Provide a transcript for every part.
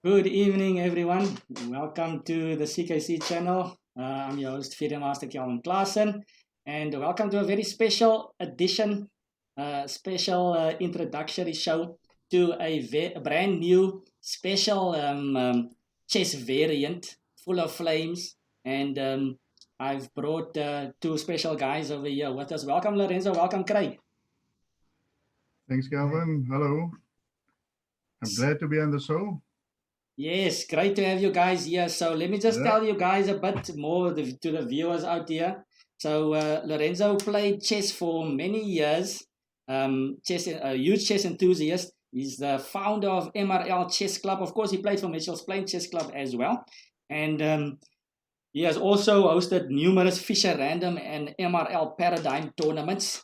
Good evening, everyone. Welcome to the CKC channel. I'm your host, FM Calvin Klaasen, and welcome to a very special edition, special introductory show to a brand new special chess variant full of flames. And I've brought two special guys over here with us. Welcome, Lourenzo. Welcome, Craig. Thanks, Calvin. Hello. I'm glad to be on the show. Yes, great to have you guys here. So let me just tell you guys a bit more to the viewers out here. So Lourenzo played chess for many years. A huge chess enthusiast. He's the founder of MRL Chess Club. Of course, he played for Mitchell's Plain Chess Club as well. And he has also hosted numerous Fisher Random and MRL Paradigm tournaments.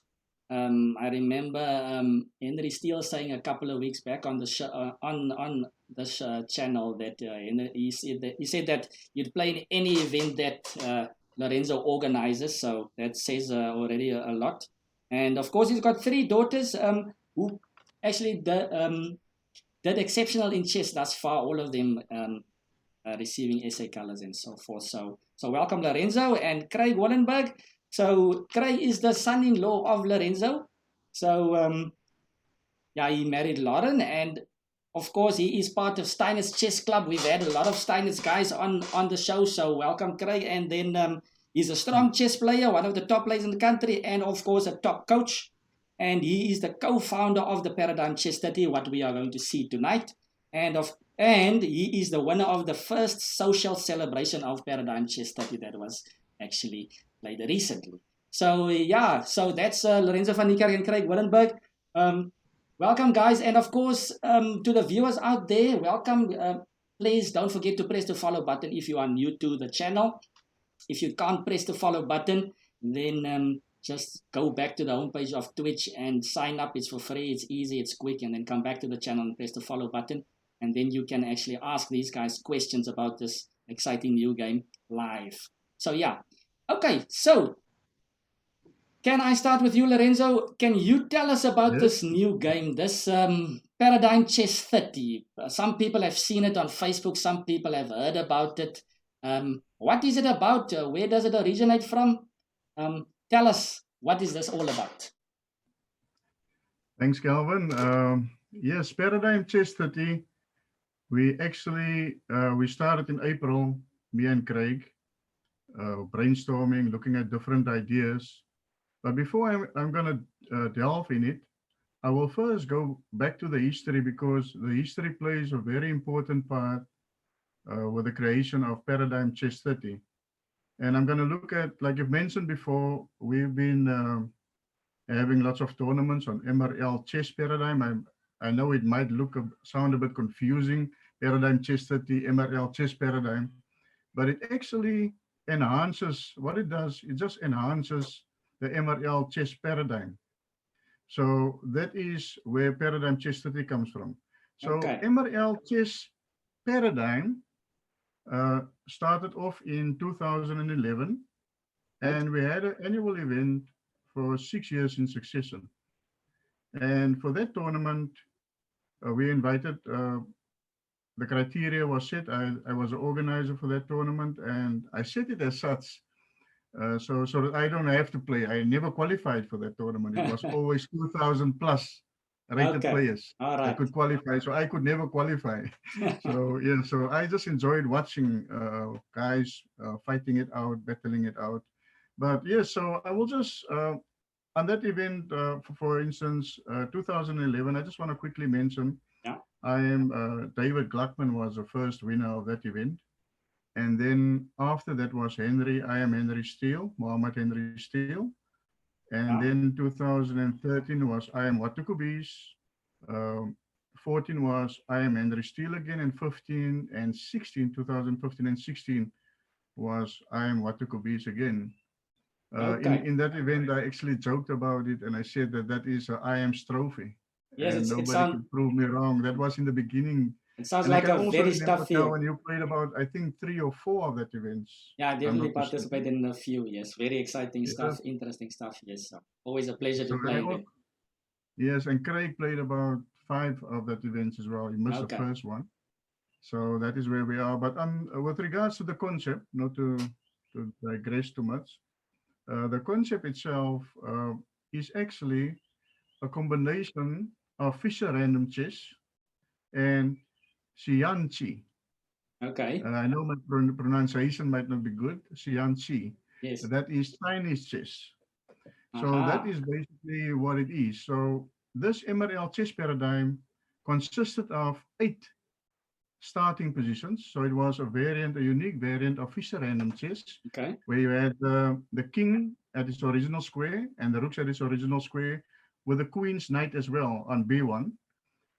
I remember Henry Steele saying a couple of weeks back on the show, on this channel that he said that you'd play in any event that Lourenzo organizes. So that says already a lot. And of course, he's got three daughters who actually did exceptional in chess thus far. All of them receiving SA colors and so forth. So welcome, Lourenzo and Craig Willenberg. So Craig is the son-in-law of Lourenzo. So he married Lauren, and of course he is part of Steiner's Chess Club. We've had a lot of Steiner's guys on the show. So welcome, Craig. And then he's a strong chess player, one of the top players in the country, and of course a top coach. And he is the co-founder of the Paradigm Chess30, what we are going to see tonight. And he is the winner of the first social celebration of Paradigm Chess30 that was actually played recently. So that's Lourenzo van Niekerk and Craig Willenberg. Welcome, guys, and of course to the viewers out there, welcome. Please don't forget to press the follow button if you are new to the channel. If you can't press the follow button, then just go back to the homepage of Twitch and sign up. It's for free, it's easy, it's quick, and then come back to the channel and press the follow button, and then you can actually ask these guys questions about this exciting new game live. So okay, so can I start with you, Lourenzo? Can you tell us about this new game, this Paradigm Chess30? Some people have seen it on Facebook, some people have heard about it. What is it about? Where does it originate from? Tell us, what is this all about? Thanks, Calvin. Yes, Paradigm Chess30. We actually, we started in April, me and Craig, brainstorming, looking at different ideas. But before I'm going to delve in it, I will first go back to the history, because the history plays a very important part with the creation of Paradigm Chess30. And I'm going to look at, like you've mentioned before, we've been having lots of tournaments on MRL Chess Paradigm. I know it might sound a bit confusing, Paradigm Chess30, MRL Chess Paradigm, but it actually enhances, what it does, it just enhances the MRL chess paradigm. So that is where Paradigm Chess30 comes from. So MRL chess paradigm started off in 2011, and we had an annual event for 6 years in succession. And for that tournament, we invited, the criteria was set. I was an organizer for that tournament, and I set it as such. So that I don't have to play. I never qualified for that tournament. It was always 2,000 plus rated players that could qualify. So I could never qualify. So I just enjoyed watching guys fighting it out, battling it out. But so I will just, on that event, for instance, 2011, I just want to quickly mention, David Gluckman was the first winner of that event. And then after that was Henry Steele, Muhammad Henry Steele. And then 2013 was Watukubees. 14 was Henry Steele again, and 15 and 16, 2015 and 16 was Watukubees again. In that event, I actually joked about it, and I said that is a IAM's trophy. Yes, and nobody could prove me wrong. That was in the beginning. It sounds like a very tough field. When you played about, I think, 3 or 4 of that events. Yeah, I definitely participated in a few. Yes, very exciting stuff, interesting stuff. Yes, so always a pleasure to play with. Yes, and Craig played about 5 of that events as well. He missed the first one. So that is where we are. But with regards to the concept, not to digress too much, the concept itself is actually a combination of Fisher random chess and Xianqi. Okay. I know my pronunciation might not be good. Xianqi. Yes. That is Chinese chess. So that Aha. is basically what it is. So this MRL chess paradigm consisted of 8 starting positions. So it was a variant, a unique variant of Fisher random chess, Okay. where you had the king at its original square and the rooks at its original square, with the queen's knight as well on b1.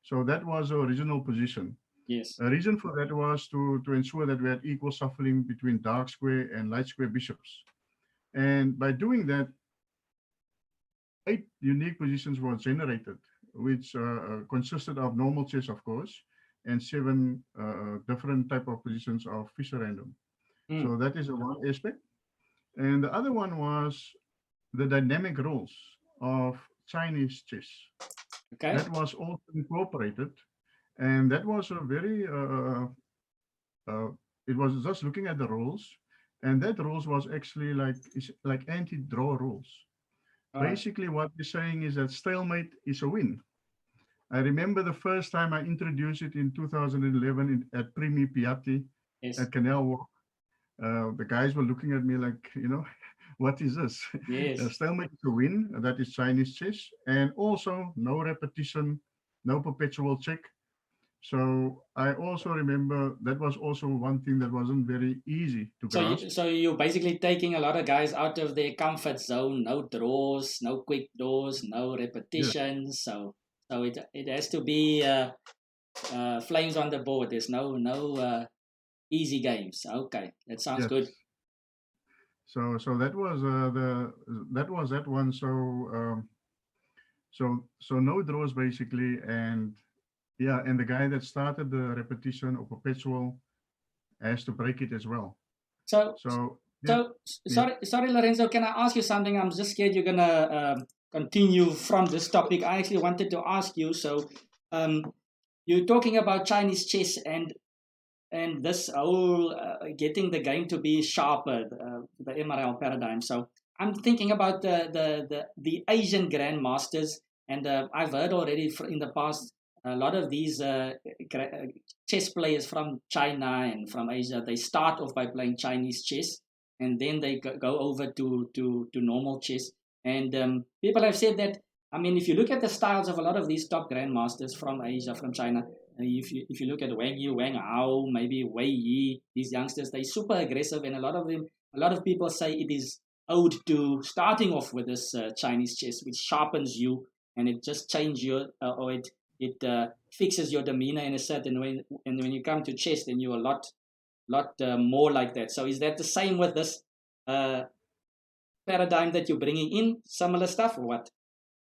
So that was the original position. Yes. A reason for that was to ensure that we had equal shuffling between dark square and light square bishops. And by doing that, 8 unique positions were generated, which consisted of normal chess, of course, and 7 different type of positions of Fisher random. Mm. So that is the one aspect. And the other one was the dynamic rules of Chinese chess. Okay. That was also incorporated, and that was a very uh, it was just looking at the rules, and that rules was actually like anti-draw rules. All right. Basically, what they're saying is that stalemate is a win. I remember the first time I introduced it in 2011 at Primi Piatti Yes. at Canal Walk. The guys were looking at me like, what is this? Yes. Stalemate is a win. That is Chinese chess. And also no repetition, no perpetual check. So I also remember that was also one thing that wasn't very easy to So grasp. so you're basically taking a lot of guys out of their comfort zone. No draws, no quick draws, no Yes, repetitions. So it has to be flames on the board. There's no easy games. Okay, that sounds yes. good. So that was that one. So no draws basically, and yeah, and the guy that started the repetition or perpetual has to break it as well. So So yeah, so yeah, sorry, Lorenzo. Can I ask you something? I'm just scared you're gonna continue from this topic. I actually wanted to ask you. So you're talking about Chinese chess and this whole getting the game to be sharper, the MRL paradigm. So I'm thinking about the Asian grandmasters, and I've heard already in the past a lot of these chess players from China and from Asia. They start off by playing Chinese chess, and then they go over to normal chess. And people have said that. I mean, if you look at the styles of a lot of these top grandmasters from Asia, from China, if you look at Wang Yu, Wang Hao, maybe Wei Yi, these youngsters, they're super aggressive, and a lot of people say it is owed to starting off with this Chinese chess, which sharpens you, and it just changes your, or it fixes your demeanor in a certain way. And when you come to chess, then you're a lot more like that. So is that the same with this uh, paradigm that you're bringing in, similar stuff, or what?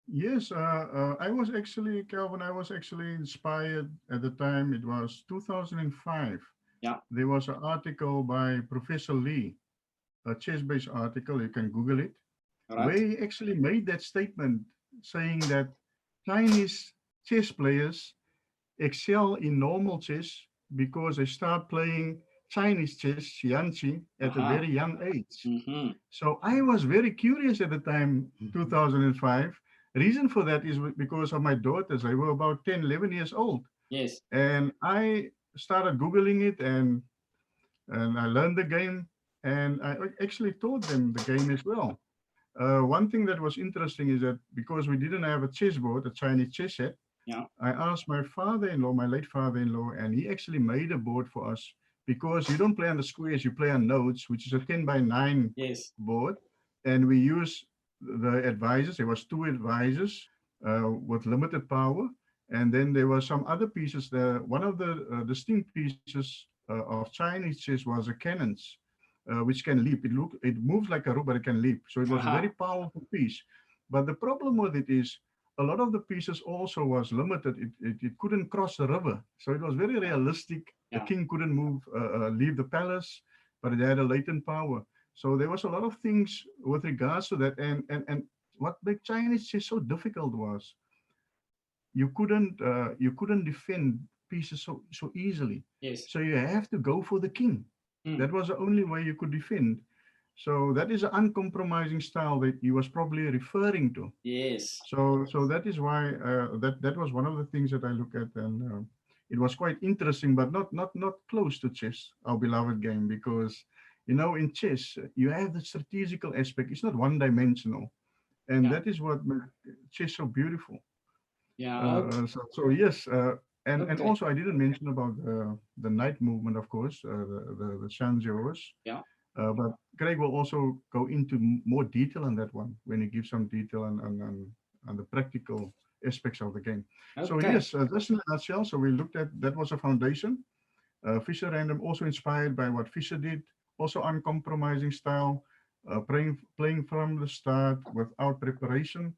yes. I was actually, Calvin. I was actually inspired at the time. It was 2005. Yeah. There was an article by Professor Lee, a chess-based article. You can Google it, All where right. he actually made that statement, saying that Chinese chess players excel in normal chess because they start playing Chinese chess, Xianqi, at a Aha. very young age. Mm-hmm. So I was very curious at the time, 2005. Reason for that is because of my daughters. They were about 10, 11 years old. Yes. And I started Googling it, and I learned the game, and I actually taught them the game as well. One thing that was interesting is that because we didn't have a chessboard, a Chinese chess set, Yeah. I asked my father-in-law, my late father-in-law, and he actually made a board for us because you don't play on the squares, you play on nodes, which is a 10 by 9 Yes. board. And we use the advisors. There was 2 advisors with limited power. And then there were some other pieces there. One of the distinct pieces of Chinese chess was the cannons, which can leap. It moves like a rook, but it can leap. So it was a very Aha. powerful piece. But the problem with it is a lot of the pieces also was limited. It couldn't cross the river. So it was very realistic. The Yeah. king couldn't leave the palace, but it had a latent power. So there was a lot of things with regards to that. And what made Chinese chess so difficult was you couldn't defend pieces so easily. Yes. So you have to go for the king. That was the only way you could defend. So that is an uncompromising style that he was probably referring to. Yes. So that is why that was one of the things that I look at, and it was quite interesting, but not close to chess, our beloved game, because in chess you have the strategical aspect. It's not one dimensional, and that is what makes chess so beautiful. Yeah. Okay. So yes, and Okay. also I didn't mention about the knight movement, of course, the Sanjios. Yeah. But Craig will also go into more detail on that one when he gives some detail on the practical aspects of the game. So Okay. yes, just in a nutshell, so we looked at that was a foundation. Fisher Random also inspired by what Fisher did, also uncompromising style, playing from the start without preparation.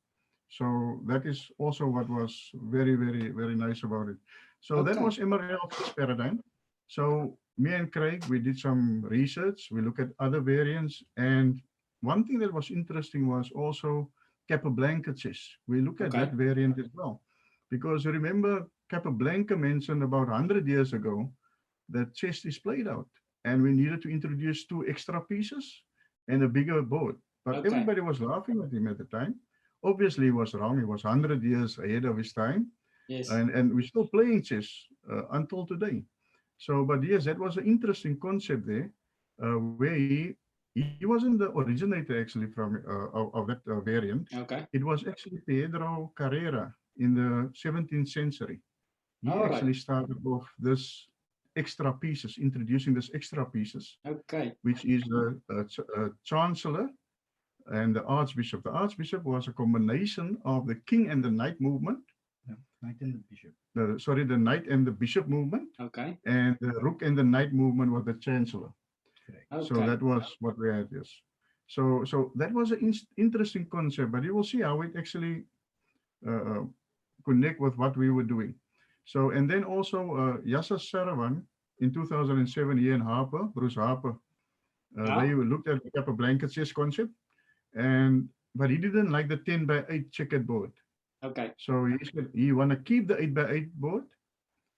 So that is also what was very, very, very nice about it. So that Okay. was MRL's paradigm. So me and Craig, we did some research. We look at other variants, and one thing that was interesting was also Capablanca chess. We look at that Okay. variant as well, because remember Capablanca mentioned about 100 years ago that chess is played out, and we needed to introduce two extra pieces and a bigger board. But Okay. everybody was laughing at him at the time. Obviously, he was wrong. He was 100 years ahead of his time, Yes. and we're still playing chess until today. So, but yes, that was an interesting concept there, where he wasn't the originator actually from of that variant. Okay. It was actually Pedro Carrera in the 17th century. He All right. actually started off this extra pieces, introducing this extra pieces, Okay. which is a chancellor and the archbishop. The archbishop was a combination of the king and the knight movement. Yeah, knight and the bishop. Sorry, the knight and the bishop movement, Okay. and the rook and the knight movement was the chancellor. Correct. So Okay. that was what we had. Yes. So that was an interesting concept, but you will see how it actually uh, uh, connect with what we were doing. So, and then also Yasser Saravan in 2007, he and Bruce Harper, Yeah. they looked at the Capablanca chess concept, but he didn't like the 10x8 checkered board. Okay. So he said he want to keep the 8x8 board.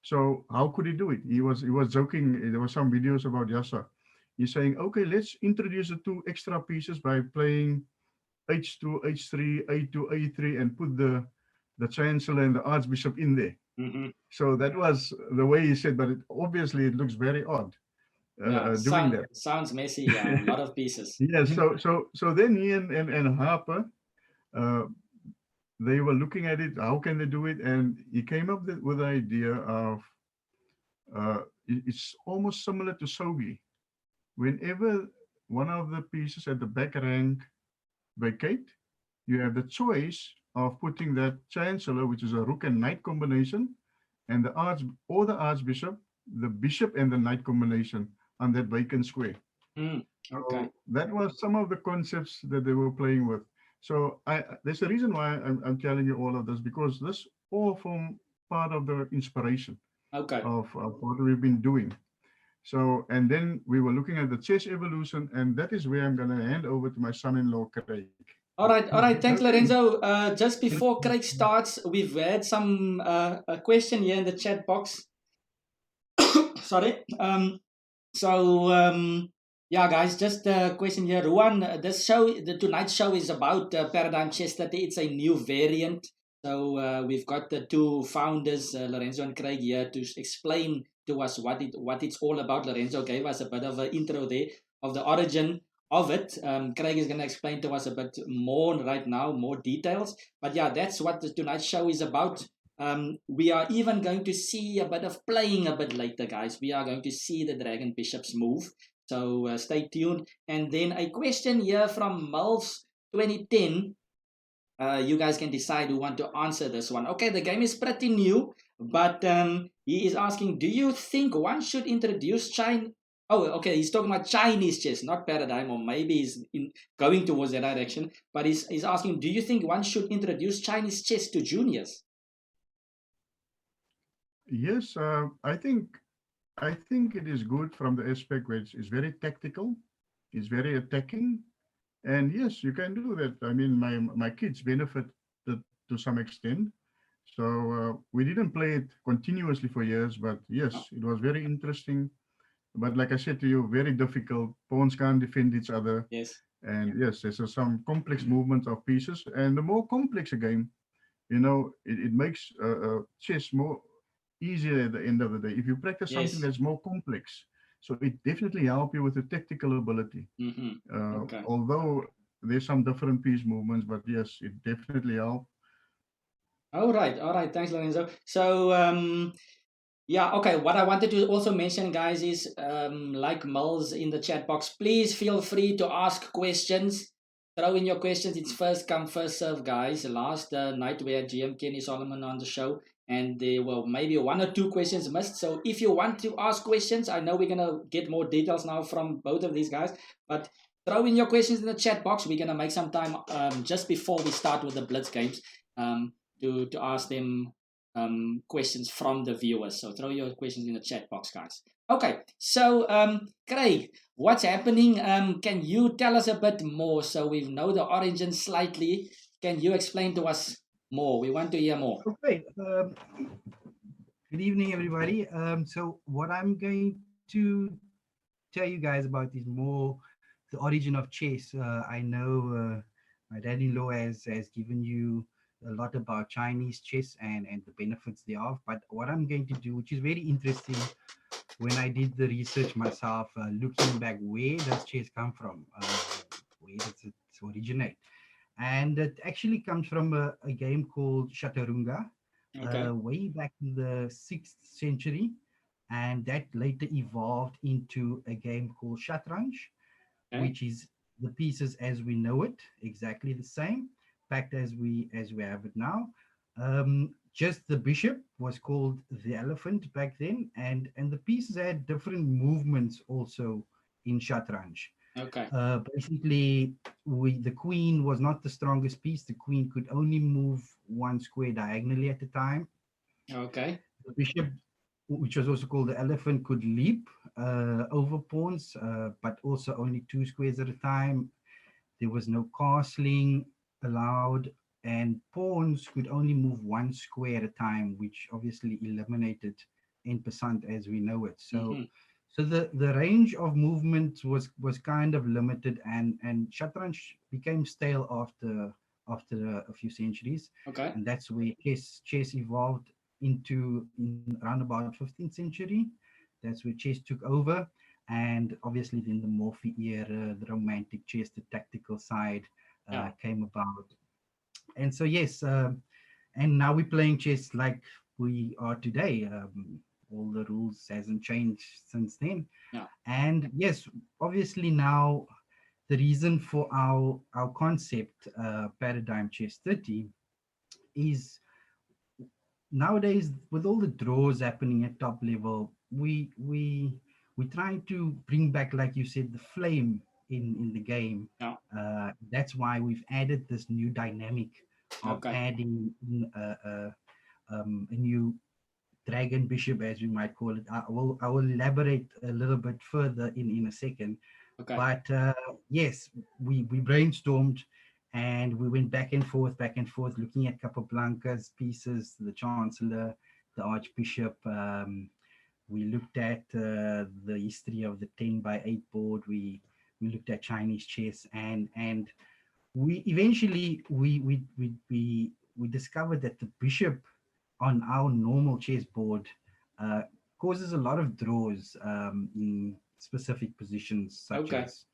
So how could he do it? He was joking. There were some videos about Yasser. He's saying, okay, let's introduce the two extra pieces by playing H2, H3, A2, A3, and put the chancellor and the archbishop in there. So that was the way he said, but obviously it looks very odd doing that. Sounds messy. Yeah, a lot of pieces. Yes. So then he and Harper, uh, they were looking at it. How can they do it? And he came up with the idea of it's almost similar to Sogi. Whenever one of the pieces at the back rank vacate, you have the choice of putting that chancellor, which is a rook and knight combination, and the archbishop, the bishop and the knight combination on that vacant square. Okay. So that was some of the concepts that they were playing with. So there's a reason why I'm telling you all of this, because this all form part of the inspiration Okay. of what we've been doing. So, and then we were looking at the chess evolution, and that is where I'm going to hand over to my son-in-law, Craig. All right. Thanks, Okay. Lorenzo. Just before Craig starts, we've had some a question here in the chat box. Sorry. Yeah, guys, just a question here. Ruan, tonight's show is about Paradigm Chess30. It's a new variant. So we've got the two founders, Lorenzo and Craig, here to explain to us what it's all about. Lorenzo gave us a bit of an intro there of the origin of it. Craig is going to explain to us a bit more right now, more details. But yeah, that's what tonight's show is about. We are even going to see a bit of playing a bit later, guys. We are going to see the Dragon Bishops move. So stay tuned. And then a question here from Mulfs 2010. You guys can decide who want to answer this one. Okay, the game is pretty new, but he is asking, do you think one should introduce China? Oh, okay, he's talking about Chinese chess, not Paradigm, or maybe he's going towards that direction. But he's asking, do you think one should introduce Chinese chess to juniors? Yes, I think it is good from the aspect where it's very tactical, it's very attacking, and yes, you can do that. I mean, my kids benefit to some extent. So we didn't play it continuously for years, but yes, Oh, it was very interesting. But like I said to you, very difficult. Pawns can't defend each other. yes. And yes, there's some complex movement of pieces. And the more complex a game, it makes chess more easier at the end of the day. If you practice something Yes. that's more complex, so it definitely help you with the tactical ability. Mm-hmm. Okay. Although there's some different piece movements, but yes, it definitely help. All right. All right. Thanks, Lorenzo. So, yeah, okay. What I wanted to also mention, guys, is like Mills in the chat box, please feel free to ask questions. Throw in your questions. It's first come, first serve, guys. Last night we had GM Kenny Solomon on the show, and there were maybe one or two questions missed. So if you want to ask questions, I know we're going to get more details now from both of these guys, but throw in your questions in the chat box. We're going to make some time just before we start with the Blitz games to ask them questions from the viewers. So throw your questions in the chat box, guys. Okay, so Craig, what's happening? Can you tell us a bit more so we know the origin slightly? Can you explain to us more? We want to hear more. Okay. Good evening, everybody. So what I'm going to tell you guys about is more the origin of chess. I know my dad-in-law has given you a lot about Chinese chess and the benefits thereof. But what I'm going to do, which is very interesting, when I did the research myself, looking back, where does chess come from? Where does it originate? And it actually comes from a game called Chaturanga, Okay. way back in the 6th century, and that later evolved into a game called Shatranj, Okay. which is the pieces as we know it, exactly the same, packed as we have it now. Just the bishop was called the elephant back then, and the pieces had different movements also in Shatranj. Okay. Basically, the queen was not the strongest piece. The queen could only move one square diagonally at a time. Okay. The bishop, which was also called the elephant, could leap over pawns, but also only two squares at a time. There was no castling allowed, and pawns could only move one square at a time, which obviously eliminated en passant as we know it. So, Mm-hmm. so the range of movement was kind of limited, and Shatranj became stale after a few centuries, Okay. and that's where chess evolved into in around about 15th century. That's where chess took over, and obviously then the Morphy era, the romantic chess, the tactical side Yeah. came about. And so yes, and now we're playing chess like we are today. All the rules hasn't changed since then. Yeah. And yes, obviously now the reason for our concept paradigm Chess30 is nowadays with all the draws happening at top level, we trying to bring back, like you said, the flame in the game. Yeah. That's why we've added this new dynamic of Okay. adding in a new dragon bishop, as we might call it. I will elaborate a little bit further in a second. Okay. But yes, we brainstormed and we went back and forth, looking at Capablanca's pieces, the Chancellor, the Archbishop. We looked at the history of the 10 by 8 board. We looked at Chinese chess, and we eventually we discovered that the bishop on our normal chessboard uh, causes a lot of draws in specific positions, such Okay. as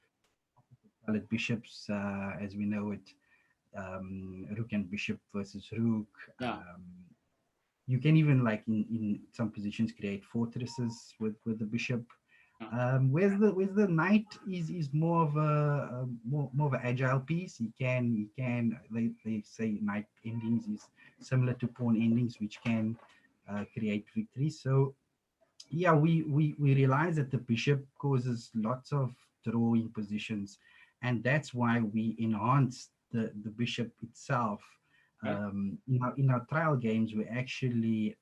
colored bishops, as we know it, rook and bishop versus rook. Yeah. You can even, like in some positions, create fortresses with the bishop. Yeah. Whereas the knight is more of a more of an agile piece. He can they say knight endings is similar to pawn endings, which can create victories. So yeah, we realize that the bishop causes lots of drawing positions, and that's why we enhance the bishop itself. Okay. In our trial games, we actually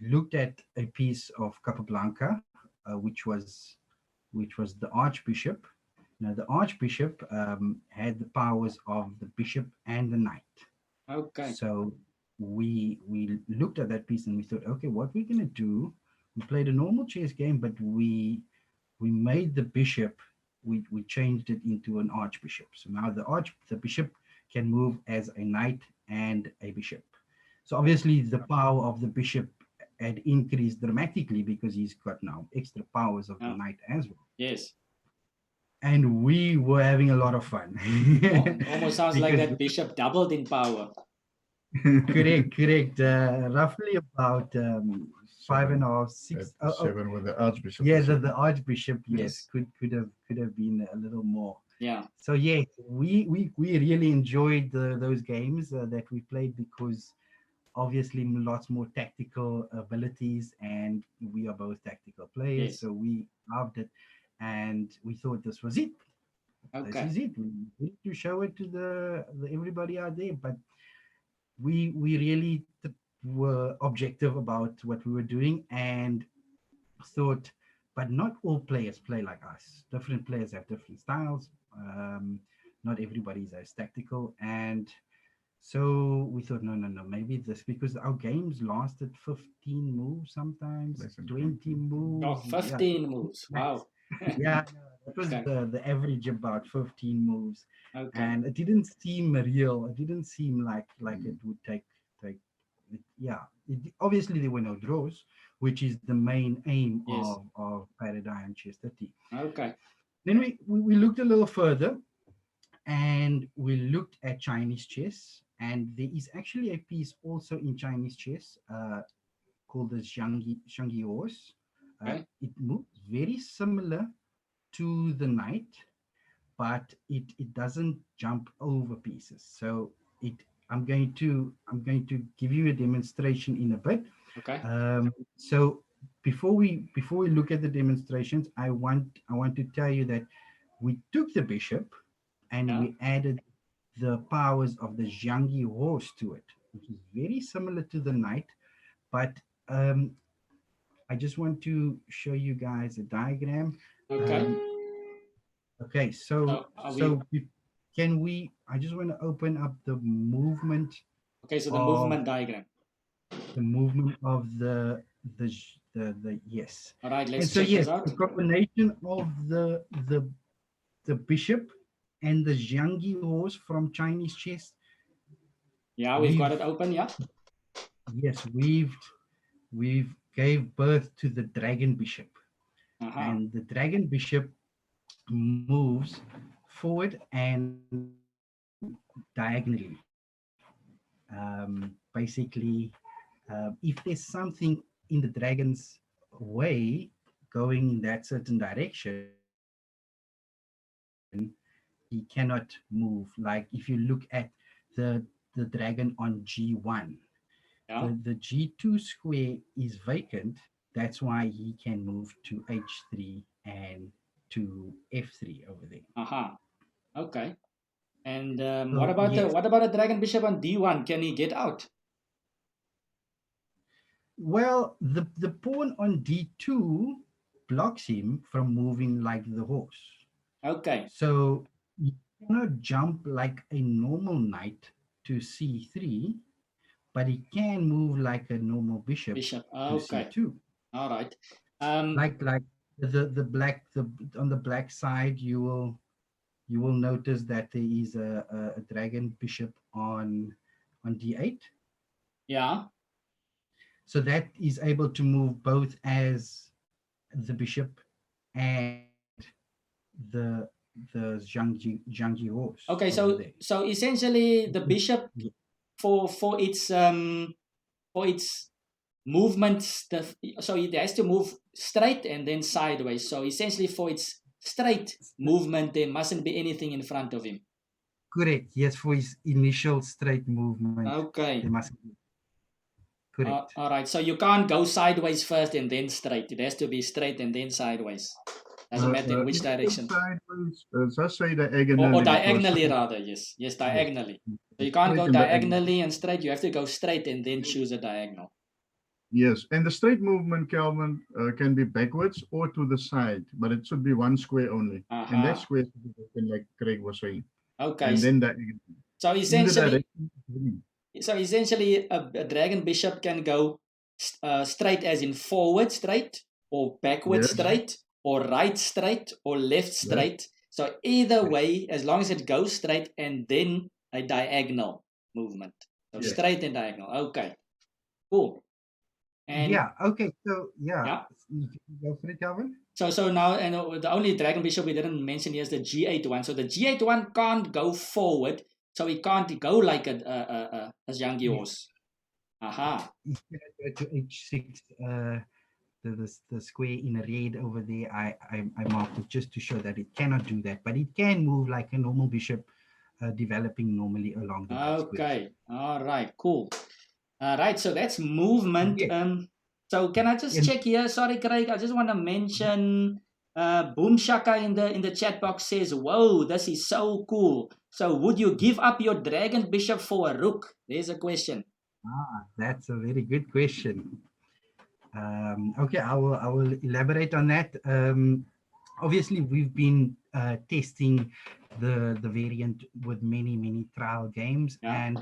looked at a piece of Capablanca, which was the archbishop. Now, the archbishop had the powers of the bishop and the knight. Okay. So we looked at that piece and we thought, okay, what we're going to do, we played a normal chess game, but we made the bishop, we changed it into an archbishop. So now the bishop can move as a knight and a bishop. So obviously the power of the bishop had increased dramatically because he's got now extra powers of the knight as well. Yes. And we were having a lot of fun. Almost sounds like that bishop doubled in power. Correct. Roughly about 5.5, 6, 7 with the archbishop. Yeah, the archbishop, yes, could have been a little more. Yeah. So yeah, we really enjoyed those games that we played because obviously lots more tactical abilities, and we are both tactical players, so we loved it, and we thought this was it. Okay. This is it. We need to show it to the everybody out there, but we really were objective about what we were doing and thought, but not all players play like us. Different players have different styles. Not everybody's as tactical, and so we thought, no, maybe this, because our games lasted 15 moves, sometimes 20 moves. Oh, 15 moves. Wow. Yeah, that was the average, about 15 moves. Okay. And it didn't seem real. It didn't seem like it would take obviously there were no draws, which is the main aim of Paradigm Chess30. Okay. Then we looked a little further, and we looked at Chinese chess, and there is actually a piece also in Chinese chess called the Zhangyi horse. It moves very similar to the knight, but it doesn't jump over pieces. So I'm going to give you a demonstration in a bit. Okay. So before we look at the demonstrations, I want to tell you that we took the bishop and we added the powers of the Zhangyi horse to it, which is very similar to the knight, but I just want to show you guys a diagram. Okay. So can we? I just want to open up the movement. Okay, so the movement diagram. The movement of the yes. All right, let's check this out. The combination of the bishop and the Zhangyi horse from Chinese chess. Yeah, we've got it open. Yeah. Yes, we've gave birth to the dragon bishop, and the dragon bishop moves forward and diagonally. Basically, if there's something in the dragon's way going in that certain direction, he cannot move. Like if you look at the dragon on G1, the G2 square is vacant. That's why he can move to H3 and to F3 over there. Okay. And what about the dragon bishop on D1? Can he get out? Well, the pawn on D2 blocks him from moving like the horse. Okay. So you cannot jump like a normal knight to C3, but he can move like a normal bishop. To C2. All right. Like the black on the black side, you will notice that there is a dragon bishop on D8. Yeah. So that is able to move both as the bishop and the Zhangyi horse. Okay, so essentially the bishop for its movement stuff, so it has to move straight and then sideways. So essentially for its straight movement, there mustn't be anything in front of him. Correct. Yes, for his initial straight movement. Okay. There must be. Correct. All right. So you can't go sideways first and then straight. It has to be straight and then sideways. Doesn't matter in which direction. Sideways, just say diagonally. Or diagonally rather, yes. Yes, diagonally. So you can't go diagonally and straight. You have to go straight and then choose a diagonal. Yes, and the straight movement, Calvin, can be backwards or to the side, but it should be one square only. And that square should be like Craig was saying. Okay. And then that. So essentially, So essentially, a dragon bishop can go straight as in forward straight, or backward Yes. straight, or right straight, or left Yes. straight. So either way, as long as it goes straight and then a diagonal movement. So Yes. straight and diagonal. Okay, cool. And Yeah. Okay. So yeah. Go for it, Calvin. So now, and the only dragon bishop we didn't mention here is the G8 one. So the G8 one can't go forward, so he can't go like a Zhang horse. Aha. You can go to H6. The square in red over there, I marked it just to show that it cannot do that, but it can move like a normal bishop, developing normally along the white squares. Okay. All right. Cool. All right. So that's movement. Yes. So can I just check here? Sorry, Craig. I just want to mention Boom Shaka in the chat box says, "Whoa, this is so cool. So would you give up your dragon bishop for a rook?" There's a question. That's a very good question. Okay, I will elaborate on that. Obviously, we've been testing the variant with many trial games, and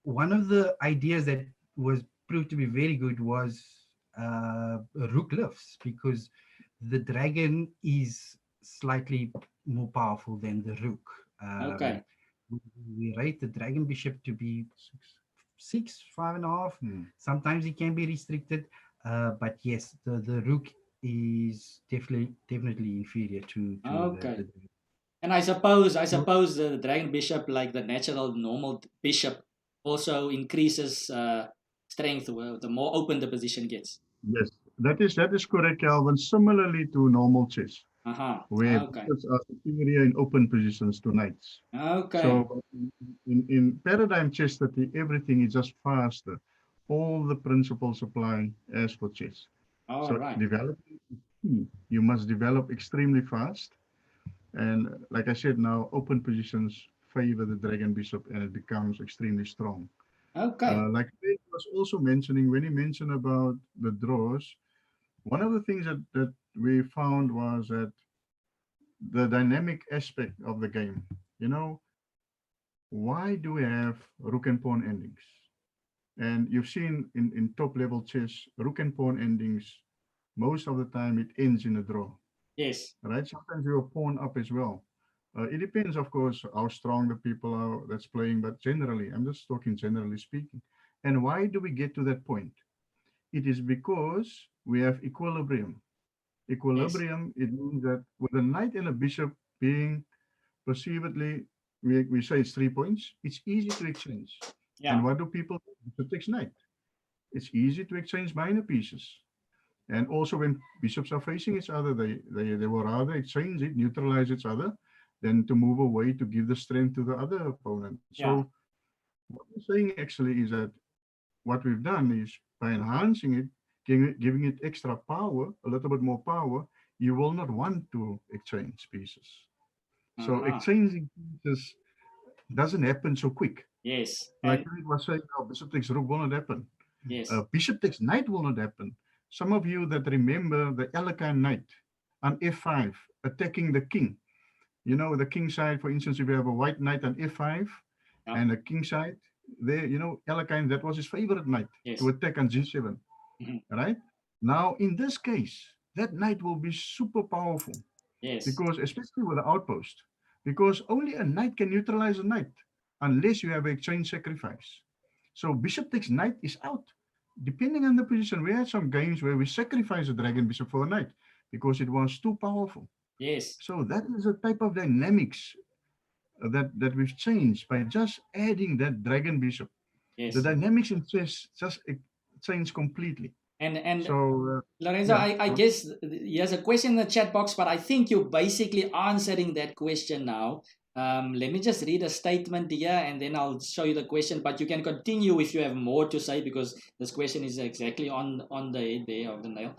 one of the ideas that was proved to be very good was rook lifts, because the dragon is slightly more powerful than the rook. Okay. We rate the dragon bishop to be 6, 5.5. Sometimes it can be restricted, but yes, the rook is definitely inferior to the and I suppose the dragon bishop, like the natural normal bishop, also increases strength the more open the position gets. Yes, that is correct, Calvin. Similarly to normal chess, where bishops are superior in open positions to knights. Okay. So in paradigm Chess30, everything is just faster. All the principles apply as for chess. Developing is key. You must develop extremely fast. And like I said, now open positions favor the dragon bishop, and it becomes extremely strong. Okay. Like Craig was also mentioning, when he mentioned about the draws, one of the things that we found was that the dynamic aspect of the game. Why do we have rook and pawn endings? And you've seen in top level chess, rook and pawn endings, most of the time it ends in a draw. Yes. Right? Sometimes you're pawn up as well. It depends, of course, how strong the people are that's playing, but generally, I'm just talking generally speaking. And why do we get to that point? It is because we have equilibrium. Equilibrium, it means that with a knight and a bishop being perceivedly, we say it's 3 points, it's easy to exchange. And what do people do? Bishop takes knight. It's easy to exchange minor pieces. And also when bishops are facing each other, they will rather exchange it, neutralize each other, than to move away to give the strength to the other opponent. So what we're saying actually is that what we've done is by enhancing it, giving it extra power, a little bit more power, you will not want to exchange pieces. So exchanging pieces doesn't happen so quick. Yes. Like I was saying, bishop takes rook will not happen. Yes. Bishop takes knight will not happen. Some of you that remember the Alekhine knight on f5 attacking the king. The king side, for instance, if you have a white knight on f5 and a king side, there, Alekhine, that was his favorite knight to attack on g7. Right? Now, in this case, that knight will be super powerful. Yes. Because, especially with the outpost, because only a knight can neutralize a knight unless you have an exchange sacrifice. So bishop takes knight is out. Depending on the position, we had some games where we sacrifice a dragon bishop for a knight because it was too powerful. Yes. So that is a type of dynamics that we've changed by just adding that dragon bishop. Yes. The dynamics in chess just changed completely. And so, Lourenzo, I guess there's a question in the chat box, but I think you're basically answering that question now. Let me just read a statement here and then I'll show you the question, but you can continue if you have more to say because this question is exactly on the head there of the nail.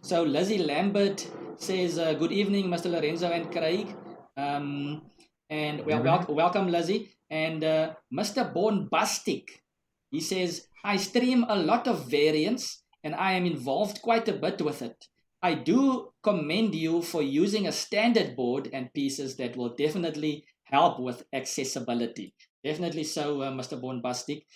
So Lizzie Lambert says, good evening, Mr. Lourenzo and Craig. And welcome, Lizzie. And Mr. Bombastic, he says, I stream a lot of variants and I am involved quite a bit with it. I do commend you for using a standard board and pieces that will definitely help with accessibility. Definitely so, Mr. Bombastic.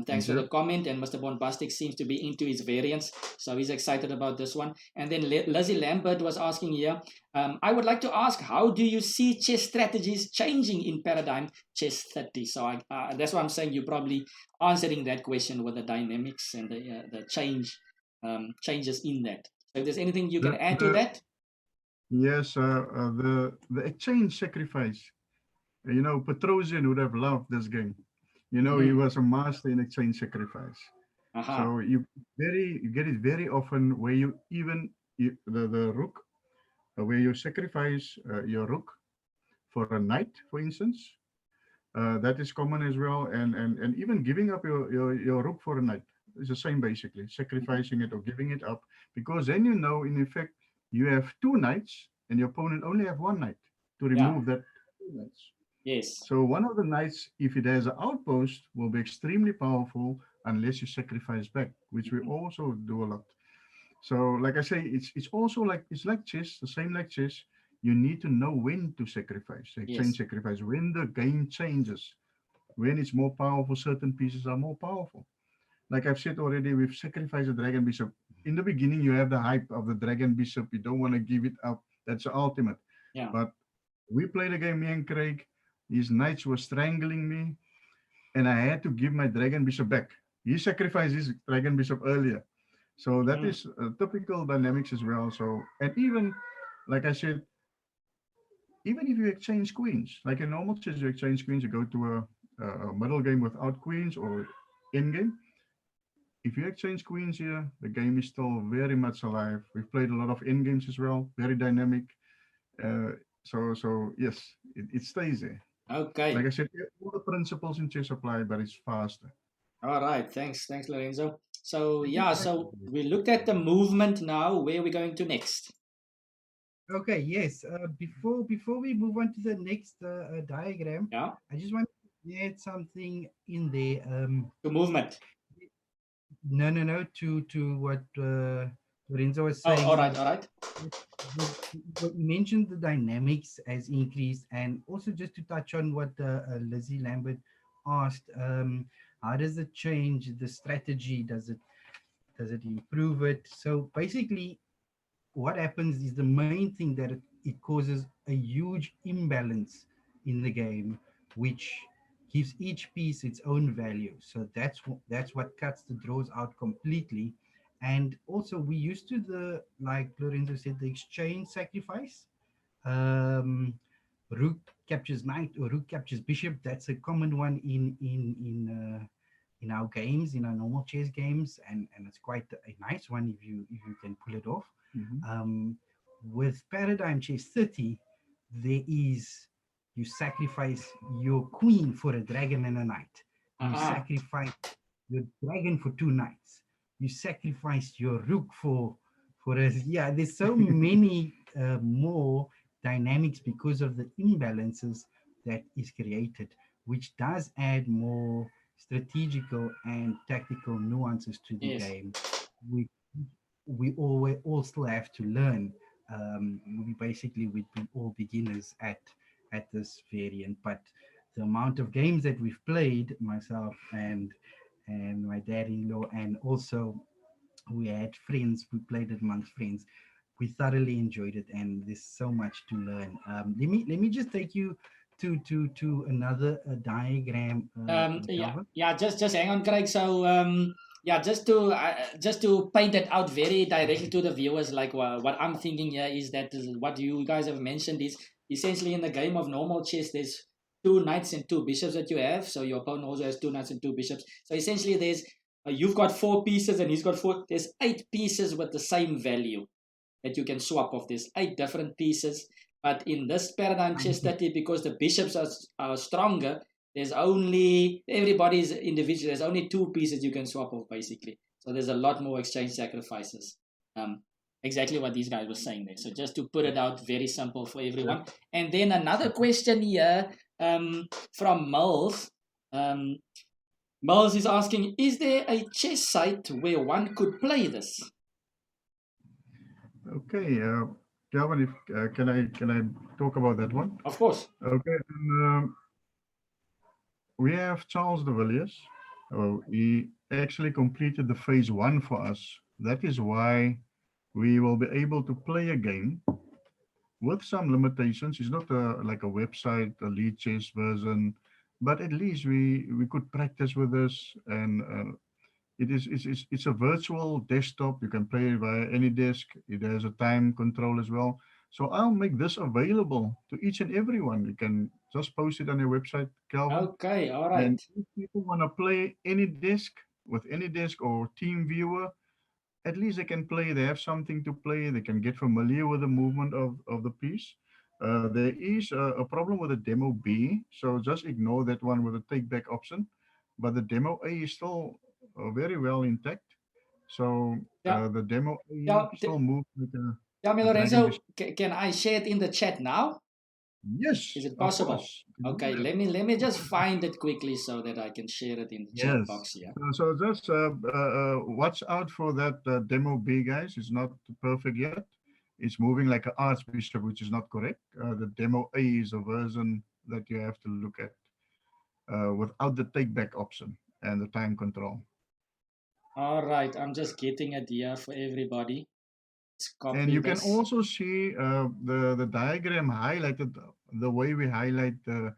Thanks for the comment, and Mr. Bombastic seems to be into his variants, so he's excited about this one. And then Lizzie Lambert was asking here, I would like to ask, how do you see chess strategies changing in Paradigm Chess30? So that's why I'm saying you're probably answering that question with the dynamics and the changes in that. So if there's anything you can add to that? Yes, the exchange sacrifice. You know, Petrosian would have loved this game. You know, he was a master in exchange sacrifice. So you get it very often where you even the rook, where you sacrifice your rook for a knight, for instance. That is common as well, and even giving up your rook for a knight is the same basically, sacrificing it or giving it up, because then you know in effect you have two knights and your opponent only have one knight to remove that two knights. Yes. So one of the knights, if it has an outpost, will be extremely powerful unless you sacrifice back, which we also do a lot. So like I say, it's also like, it's like chess, the same like chess. You need to know when to sacrifice, exchange sacrifice, when the game changes, when it's more powerful, certain pieces are more powerful. Like I've said already, we've sacrificed the dragon bishop. In the beginning, you have the hype of the dragon bishop. You don't want to give it up. That's the ultimate. Yeah. But we played a game, me and Craig. His knights were strangling me, and I had to give my dragon bishop back. He sacrificed his dragon bishop earlier. So that is typical dynamics as well. So, and even, like I said, even if you exchange queens, like in normal chess, you exchange queens, you go to a middle game without queens or end game. If you exchange queens here, the game is still very much alive. We've played a lot of end games as well, very dynamic. So yes, it stays there. Okay. Like I said, all the principles in chess apply, but it's faster. All right. Thanks, Lourenzo. So yeah, so we looked at the movement now. Where are we going to next? Okay. Yes. Before we move on to the next diagram, I just want to add something in there. To movement. No. To what Lourenzo was saying. Oh, all right. You mentioned the dynamics has increased, and also just to touch on what Lizzie Lambert asked, how does it change the strategy? Does it improve it? So basically, what happens is the main thing that it causes a huge imbalance in the game, which gives each piece its own value. So that's what cuts the draws out completely. And also we used to like Lorenzo said, the exchange sacrifice. Rook captures knight or rook captures bishop. That's a common one in our games, in our normal chess games, and it's quite a nice one if you can pull it off. With Paradigm Chess30, you sacrifice your queen for a dragon and a knight. You sacrifice your dragon for two knights. You sacrifice your rook for a there's so many more dynamics because of the imbalances that is created, which does add more strategical and tactical nuances to the game. We all still have to learn. We'd be all beginners at this variant, but the amount of games that we've played, myself and my dad-in-law, and also we had friends, we played it amongst friends, we thoroughly enjoyed it, and there's so much to learn. Let me just take you to another diagram. Just hang on, Craig. So just to paint it out very directly to the viewers, like what I'm thinking here is that what you guys have mentioned is essentially in the game of normal chess, there's two knights and two bishops that you have. So your opponent also has two knights and two bishops. So essentially there's you've got 4 pieces and he's got 4. There's 8 pieces with the same value that you can swap off. There's 8 different pieces. But in this Paradigm Chess30, because the bishops are stronger, there's only, everybody's individual, there's only 2 pieces you can swap off, basically. So there's a lot more exchange sacrifices. Exactly what these guys were saying there. So just to put it out very simple for everyone. And then another question here from Mills. Mills is asking, is there a chess site where one could play this? Okay, Calvin, if can I talk about that one? Of course. Okay. And, we have Charles de Villiers. He actually completed the phase 1 for us. That is why we will be able to play a game with some limitations. It's not like a website, a lead chess version, but at least we could practice with this. And it's a virtual desktop. You can play it via any desk. It has a time control as well. So I'll make this available to each and everyone. You can just post it on your website, Calvin. Okay, all And right. if people want to play any desk with any desk or team viewer, at least they can play. They have something to play. They can get familiar with the movement of the piece. There is a problem with the demo B, so just ignore that one with the take back option. But the demo A is still very well intact. So Yeah. the demo A Yeah. still moves like Tell me, a dragon. Lorenzo, can I share it in the chat now? Yes, Is it of possible? course. You can do Okay, that. let me just find it quickly so that I can share it in the chat Yes. box here. So just watch out for that demo B, guys. It's not perfect yet. It's moving like an archbishop, which is not correct. The demo A is a version that you have to look at without the take back option and the time control. All right, I'm just getting it here for everybody. Let's copy And you this. can also see the diagram highlighted the way we highlight the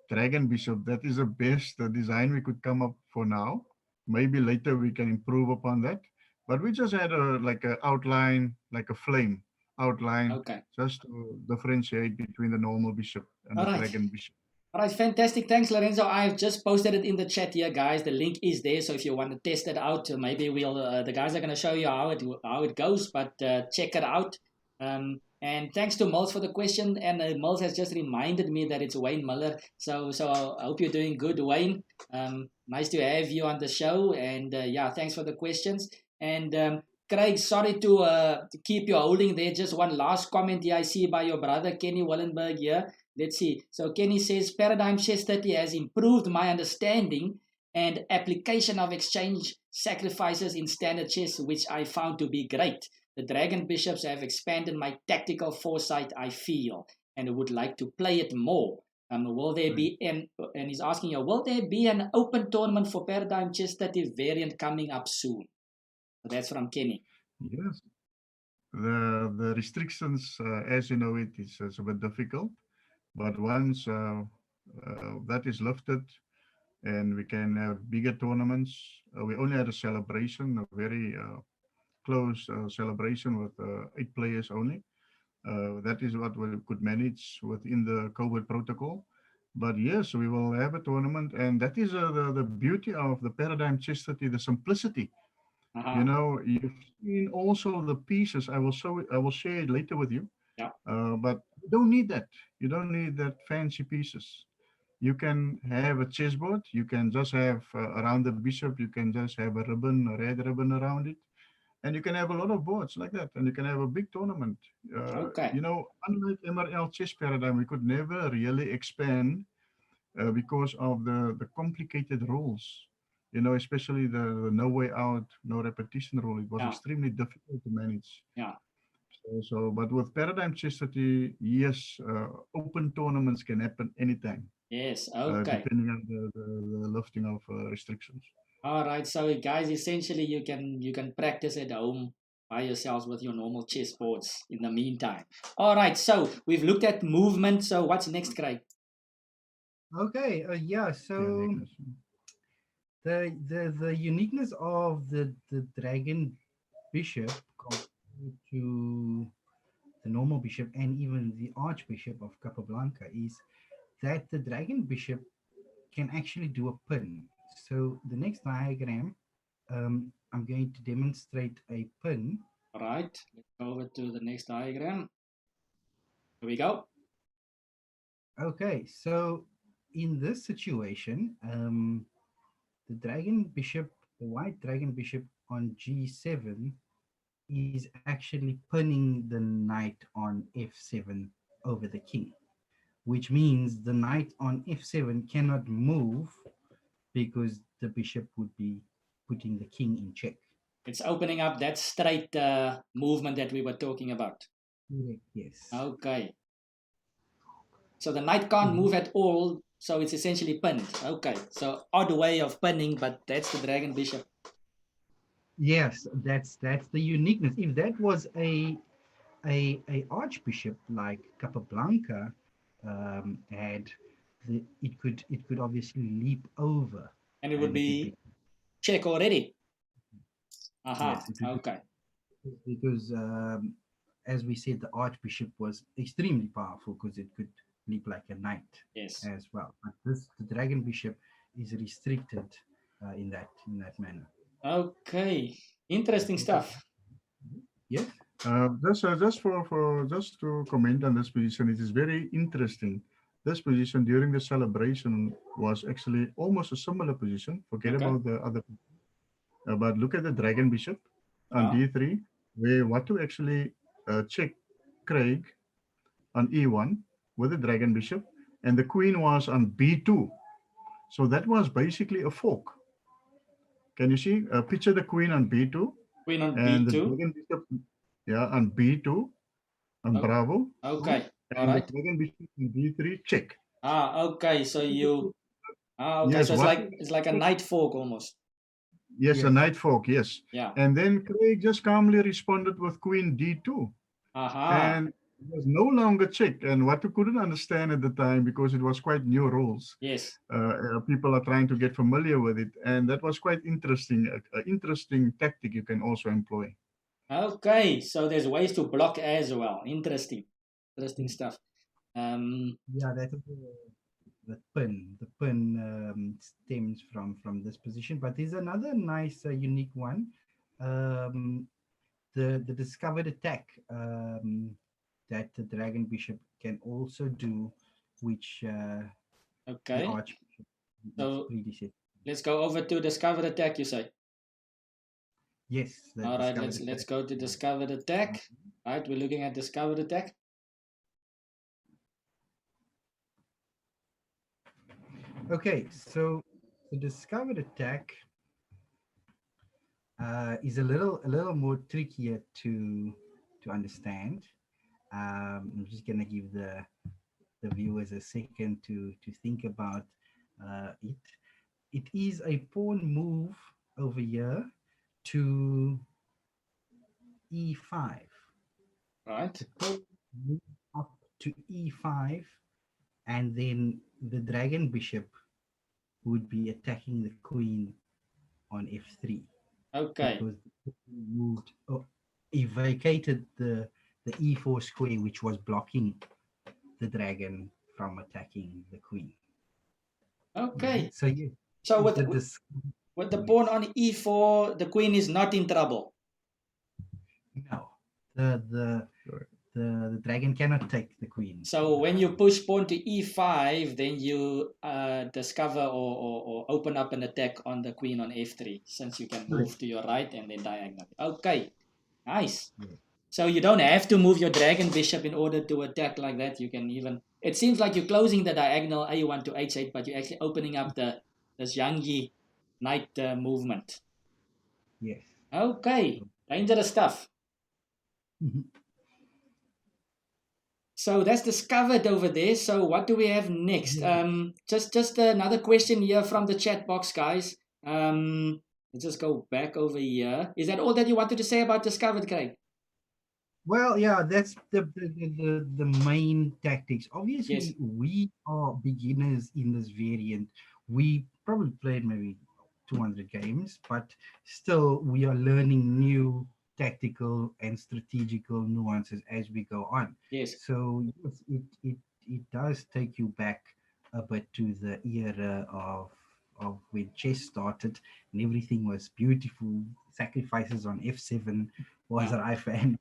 dragon bishop. That is the best design we could come up for now. Maybe later we can improve upon that. But we just had like an outline, like a flame outline, Okay. just to differentiate between the normal bishop and All the right. dragon bishop. All right, fantastic. Thanks, Lorenzo. I've just posted it in the chat here, guys. The link is there, so if you want to test it out, maybe we'll the guys are going to show you how it goes. But check it out. And thanks to Mills for the question. And Mills has just reminded me that it's Wayne Miller. So I hope you're doing good, Wayne. Nice to have you on the show. And yeah, thanks for the questions. And Craig, sorry to keep you holding there. Just one last comment here I see by your brother Kenny Willenberg here. Let's see. So Kenny says, Paradigm Chess30 has improved my understanding and application of exchange sacrifices in standard chess, which I found to be great. The Dragon Bishops have expanded my tactical foresight, I feel, and would like to play it more. Will there be, and he's asking you, will there be an open tournament for Paradigm Chess30 variant coming up soon? So that's from Kenny. Yes. The restrictions, as you know, it is a bit difficult. But once that is lifted and we can have bigger tournaments, we only had a celebration, a very close celebration with 8 players only. That is what we could manage within the COVID protocol. But yes, we will have a tournament, and that is the beauty of the Paradigm Chess30, the simplicity. You know, you've seen also the pieces. I will share it later with you. Yeah. But you don't need that. You don't need that fancy pieces. You can have a chessboard. You can just have around the bishop. You can just have a ribbon, a red ribbon around it, and you can have a lot of boards like that. And you can have a big tournament. Okay. You know, unlike MRL chess paradigm, we could never really expand because of the complicated rules. You know, especially the no way out, no repetition rule. It was extremely difficult to manage. Yeah. So, but with Paradigm Chess30, yes, open tournaments can happen anytime. Yes, okay. Depending on the lifting of restrictions. All right, so guys, essentially you can practice at home by yourselves with your normal chess boards in the meantime. All right, so we've looked at movement. So what's next, Craig? Okay, yeah. So the uniqueness of the dragon bishop compared to the normal bishop and even the archbishop of Capablanca is that the dragon bishop can actually do a pin. So the next diagram, I'm going to demonstrate a pin. All right, let's go over to the next diagram. Here we go. Okay, so in this situation, the white dragon bishop on g7 is actually pinning the knight on f7 over the king, which means the knight on f7 cannot move because the bishop would be putting the king in check. It's opening up that straight movement that we were talking about. Correct, yes. Okay. So the knight can't move at all, so it's essentially pinned. Okay. So odd way of pinning, but that's the dragon bishop. Yes, that's the uniqueness. If that was a archbishop like Capablanca had, it could obviously leap over, And it would and it would be be check already. Aha. yes, it would Okay. be because as we said, the archbishop was extremely powerful because it could leap like a knight Yes. as well. But the dragon bishop is restricted in that manner. Okay. Interesting stuff. Yes. Just to comment on this position, it is very interesting. This position during the celebration was actually almost a similar position. Forget Okay. about the other. But look at the dragon bishop on Ah. d3, where Watu actually check Craig on e1 with the dragon bishop, and the queen was on b2. So that was basically a fork. Can you see? Picture the queen on b2 Queen on and the b2. dragon bishop, yeah, on b2 on Oh, Bravo, okay. All and the right. dragon bishop on b3 check. Ah, okay. So you okay. Yes, So what? it's like a knight fork almost. Yes, Yes. a knight fork. Yes. Yeah. And then Craig just calmly responded with queen d2. Aha. And it was no longer checked. And what we couldn't understand at the time, because it was quite new rules, Yes. people are trying to get familiar with it. And that was quite interesting, an interesting tactic you can also employ. Okay. So there's ways to block as well. Interesting. Interesting stuff. Yeah, that is the pin. The pin stems from this position, but there's another nice, unique one. Um, the discovered attack that the dragon bishop can also do, which the Okay. archbishop So predecessor. let's go over to discovered attack, you say. Yes. the All right, discovered let's attack. go to discovered attack. All right, we're looking at discovered attack. Okay, so the discovered attack is a little more trickier to understand. I'm just gonna give the viewers a second to think about it. It is a pawn move over here to e5. Right. The pawn move up to e5, and then the dragon bishop would be attacking the queen on f3. Okay. Because moved, he vacated the e4 square, which was blocking the dragon from attacking the queen. Okay. So yeah. So with the the pawn on e4, the queen is not in trouble. No, the dragon cannot take the queen. So when you push pawn to e5, then you discover or open up an attack on the queen on f3, since you can move to your right and then diagonal. Okay, nice. Yeah. So you don't have to move your dragon bishop in order to attack like that. You can even, it seems like you're closing the diagonal a1 to h8, but you're actually opening up this Yangi knight movement. Yes. Okay, dangerous stuff. So that's discovered over there. So what do we have next? Just another question here from the chat box, guys. Let's just go back over here. Is that all that you wanted to say about discovered, Craig? Well, yeah, that's the main tactics. Obviously, Yes. we are beginners in this variant. We probably played maybe 200 games, but still we are learning new tactical and strategical nuances as we go on. Yes. So yes, it does take you back a bit to the era of when chess started and everything was beautiful. Sacrifices on f7 was rife, and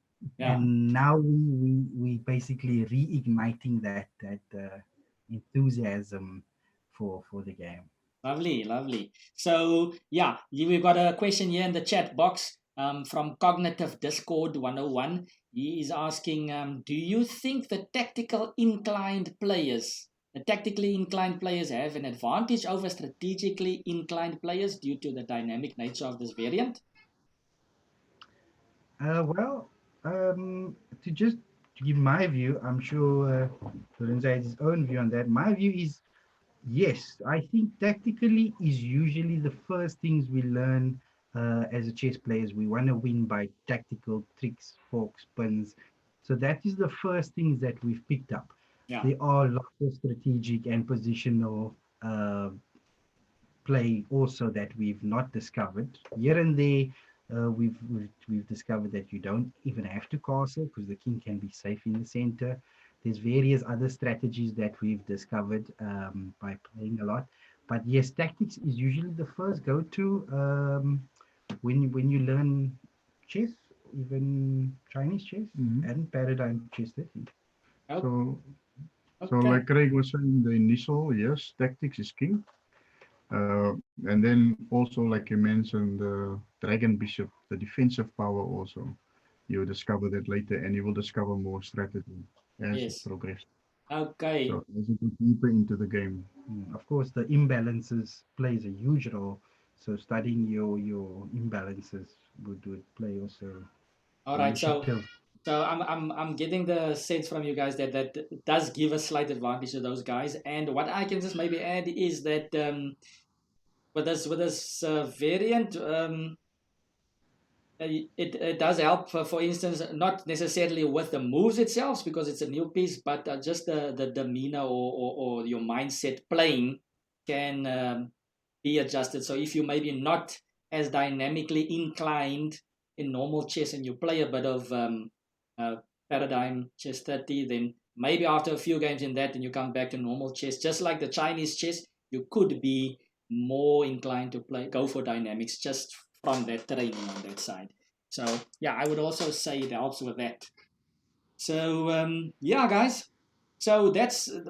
now we basically reigniting that enthusiasm for the game. Lovely, lovely. So yeah, we've got a question here in the chat box from Cognitive Discord 101. He is asking, do you think the tactically inclined players have an advantage over strategically inclined players due to the dynamic nature of this variant? Well, to just to give my view, I'm sure Lourenzo has his own view on that. My view is yes, I think tactically is usually the first things we learn as a chess players. We want to win by tactical tricks, forks, spins. So that is the first things that we've picked up. Yeah. There are lots of strategic and positional play also that we've not discovered. Here and there, we've discovered that you don't even have to castle because the king can be safe in the center. There's various other strategies that we've discovered by playing a lot. But yes, tactics is usually the first go-to when you learn chess, even Chinese chess and paradigm chess. So, Okay. like Craig was saying, the initial, yes, tactics is king. And then also, like you mentioned, the dragon bishop, the defensive power also. You will discover that later, and you will discover more strategy as Yes. it progresses. Okay. So as you go deeper into the game. Of course, the imbalances plays a huge role. So studying your imbalances would play also All right. So initiative. I'm getting the sense from you guys that does give a slight advantage to those guys. And what I can just maybe add is that with this variant, it does help. For instance, not necessarily with the moves itself because it's a new piece, but just the demeanor or your mindset playing can be adjusted. So if you maybe not as dynamically inclined in normal chess and you play a bit of paradigm Chess30, then maybe after a few games in that and you come back to normal chess, just like the Chinese chess, you could be more inclined to go for dynamics just from that training on that side. So yeah, I would also say it helps with that. So yeah, guys. So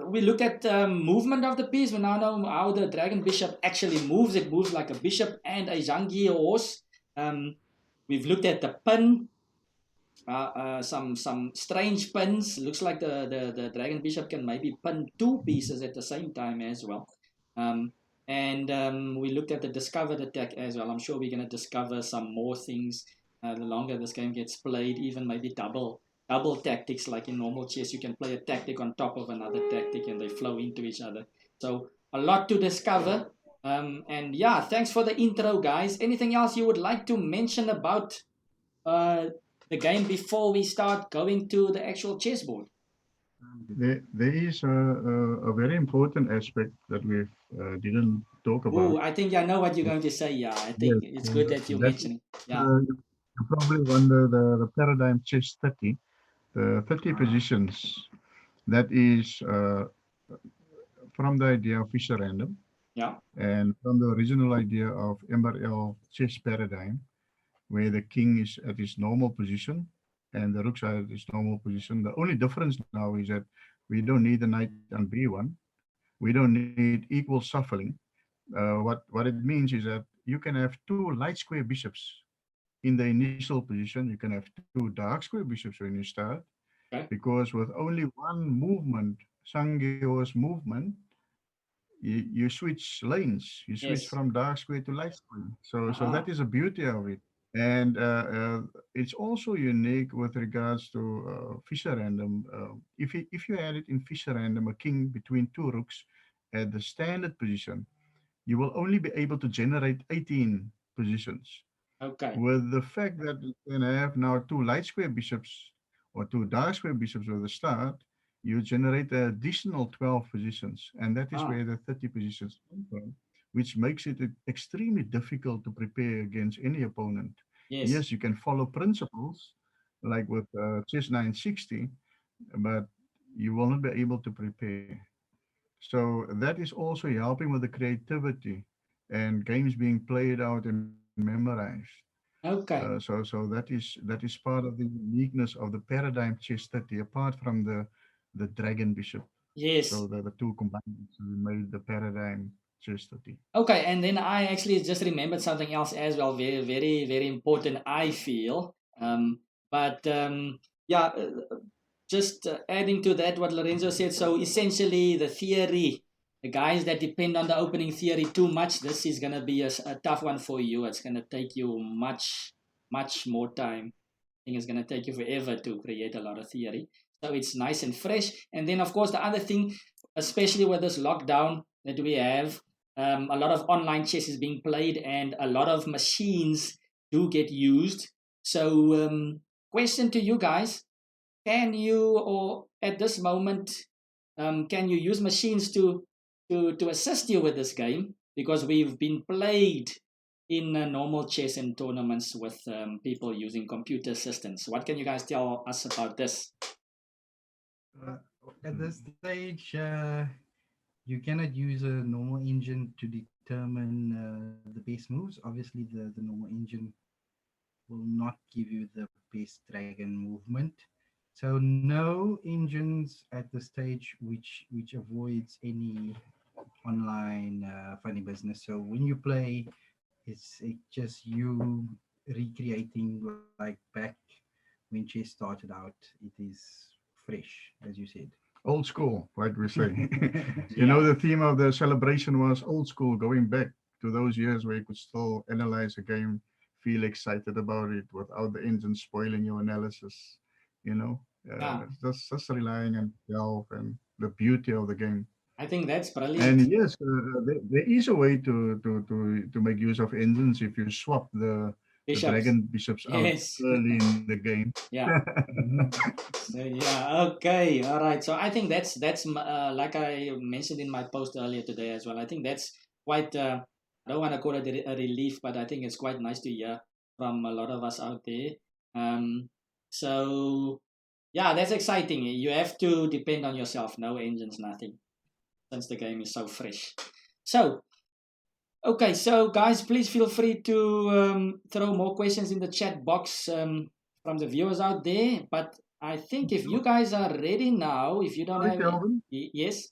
we looked at movement of the piece. We now know how the dragon bishop actually moves. It moves like a bishop and a Zhangyi horse. We've looked at the pin. Some strange pins. Looks like the dragon bishop can maybe pin two pieces at the same time as well. And we looked at the discovered attack as well. I'm sure we're going to discover some more things the longer this game gets played, even maybe double tactics. Like in normal chess, you can play a tactic on top of another tactic and they flow into each other. So a lot to discover. And yeah, thanks for the intro, guys. Anything else you would like to mention about the game before we start going to the actual chessboard? There is a very important aspect that we didn't talk about. Oh, I think I know what you're going to say. Yeah, I think it's good that you mention it. Yeah. You probably wonder the paradigm Chess30, the 30 positions. That is from the idea of Fisher random. Yeah. And from the original idea of MRL chess paradigm, where the king is at his normal position and the rooks are at his normal position. The only difference now is that we don't need the knight on b1. We don't need equal shuffling. What it means is that you can have two light square bishops in the initial position. You can have two dark square bishops when you start, because with only one movement, Sangyo's movement, you switch lanes. You switch from dark square to light square. So that is the beauty of it. And it's also unique with regards to Fisher random. If you had it in Fisher random, a king between two rooks at the standard position, you will only be able to generate 18 positions. Okay. With the fact that you can have now two light square bishops or two dark square bishops at the start, you generate an additional 12 positions. And that is where the 30 positions come from, which makes it extremely difficult to prepare against any opponent. Yes, you can follow principles like with chess 960, but you will not be able to prepare. So that is also helping with the creativity and games being played out and memorized. Okay. So that is part of the uniqueness of the paradigm Chess30, apart from the dragon bishop. Yes. So the two combined made the paradigm Chess30. Okay, and then I actually just remembered something else as well, very, very, very important, I feel. Yeah, just adding to that what Lourenzo said. So essentially, the theory, the guys that depend on the opening theory too much, this is going to be a tough one for you. It's going to take you much more time. I think it's going to take you forever to create a lot of theory. So it's nice and fresh. And then, of course, the other thing, especially with this lockdown that we have, a lot of online chess is being played and a lot of machines do get used. So question to you guys, can you, or at this moment, can you use machines to assist you with this game? Because we've been played in normal chess and tournaments with people using computer systems. What can you guys tell us about this? At this stage, you cannot use a normal engine to determine the best moves. Obviously, the normal engine will not give you the best dragon movement. So no engines at the stage which avoids any online funny business. So when you play, it's just you recreating like back when chess started out. It is fresh, as you said. Old school, right? We say. You know, the theme of the celebration was old school, going back to those years where you could still analyze a game, feel excited about it without the engine spoiling your analysis. You know, just relying on yourself and the beauty of the game. I think that's brilliant. And yes, there is a way to make use of engines if you swap the dragon bishops out early in the game. Yeah. So, okay, all right. So I think that's like I mentioned in my post earlier today as well. I think that's quite. I don't want to call it a relief, but I think it's quite nice to hear from a lot of us out there. So yeah, that's exciting. You have to depend on yourself. No engines, nothing, since the game is so fresh. So. Okay, so guys, please feel free to throw more questions in the chat box from the viewers out there. But I think if you guys are ready now, if you don't have... Calvin? Yes?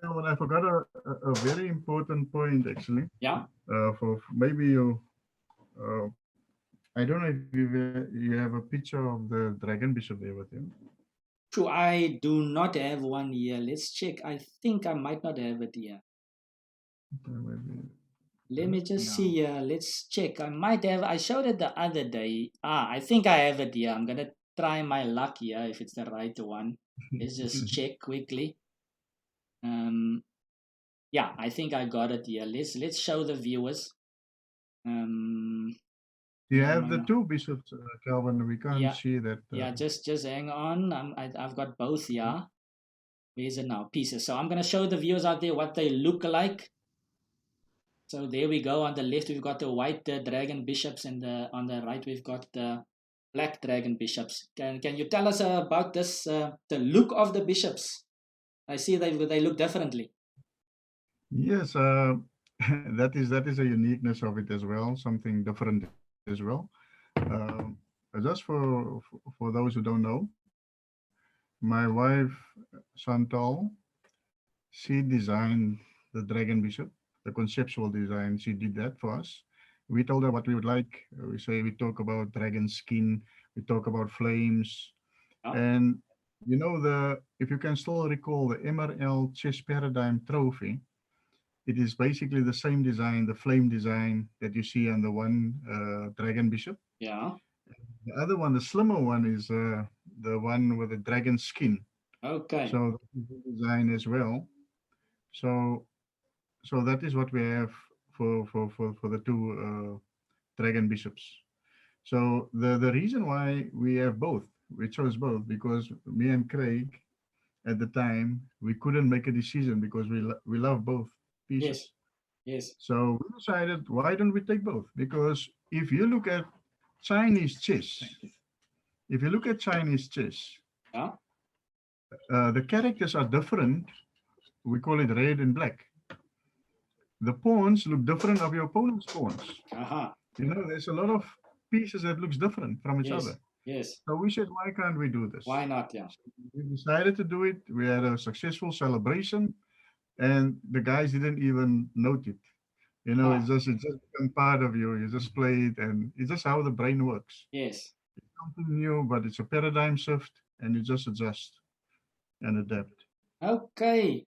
Calvin, I forgot a very important point, actually. Yeah? For maybe you... I don't know if you have a picture of the dragon bishop there with you. True, I do not have one here. Let's check. I think I might not have it here. Let me just see here. Let's check. I might have. I showed it the other day. I think I have it here. I'm going to try my luck here if it's the right one. Let's just check quickly. Yeah, I think I got it here. Let's show the viewers. You have the two bishops, Calvin. We can't see that. Yeah, just hang on. I've got both here. Where's it now? Pieces. So I'm going to show the viewers out there what they look like. So there we go. On the left, we've got the white dragon bishops, and on the right, we've got the black dragon bishops. Can you tell us about this, the look of the bishops? I see they look differently. Yes, that is a uniqueness of it as well, something different as well. Just for those who don't know, my wife, Chantal, she designed the dragon bishop. The conceptual design, she did that for us. We told her what we would like. We talk about dragon skin, we talk about flames. And you know, if you can still recall the MRL Chess Paradigm trophy, it is basically the same design, the flame design that you see on the one dragon bishop. Yeah. The other one, the slimmer one, is the one with the dragon skin. Okay. So the design as well. So that is what we have for the two dragon bishops. So the reason why we have both, we chose both, because me and Craig at the time, we couldn't make a decision because we love both pieces. Yes. So we decided, why don't we take both? Because if you look at Chinese chess, the characters are different. We call it red and black. The pawns look different of your opponent's pawns. You know, there's a lot of pieces that looks different from each other. Yes. So we said, why can't we do this? Why not? Yeah. So we decided to do it. We had a successful celebration, and the guys didn't even note it. You know, it's just become part of you. You just play it, and it's just how the brain works. Yes. It's something new, but it's a paradigm shift, and you just adjust and adapt. Okay.